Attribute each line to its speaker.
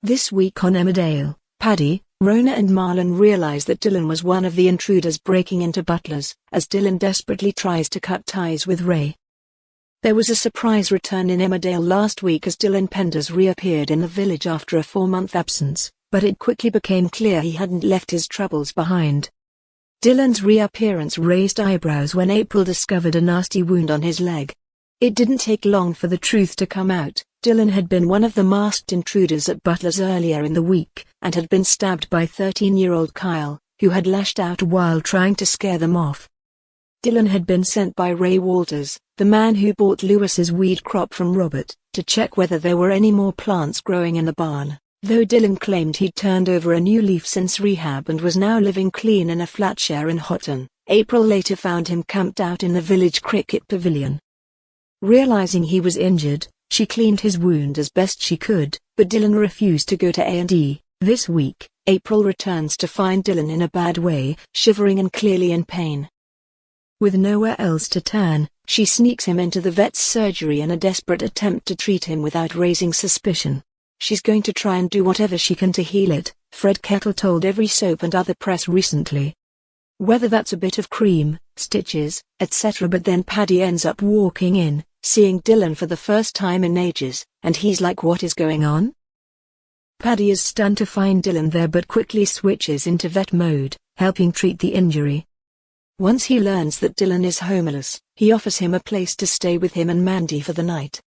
Speaker 1: This week on Emmerdale, Paddy, Rona and Marlon realize that Dylan was one of the intruders breaking into Butler's, as Dylan desperately tries to cut ties with Ray. There was a surprise return in Emmerdale last week as Dylan Penders reappeared in the village after a 4-month absence, but it quickly became clear he hadn't left his troubles behind. Dylan's reappearance raised eyebrows when April discovered a nasty wound on his leg. It didn't take long for the truth to come out. Dylan had been one of the masked intruders at Butler's earlier in the week, and had been stabbed by 13-year-old Kyle, who had lashed out while trying to scare them off. Dylan had been sent by Ray Walters, the man who bought Lewis's weed crop from Robert, to check whether there were any more plants growing in the barn, though Dylan claimed he'd turned over a new leaf since rehab and was now living clean in a flat share in Houghton. April later found him camped out in the village cricket pavilion. Realizing he was injured, she cleaned his wound as best she could, but Dylan refused to go to A&E. This week, April returns to find Dylan in a bad way, shivering and clearly in pain. With nowhere else to turn, she sneaks him into the vet's surgery in a desperate attempt to treat him without raising suspicion. She's going to try and do whatever she can to heal it, Fred Kettle told Every Soap and Other Press recently. Whether that's a bit of cream, stitches, etc. But then Paddy ends up walking in, seeing Dylan for the first time in ages, and he's like, what is going on? Paddy is stunned to find Dylan there but quickly switches into vet mode, helping treat the injury. Once he learns that Dylan is homeless, he offers him a place to stay with him and Mandy for the night.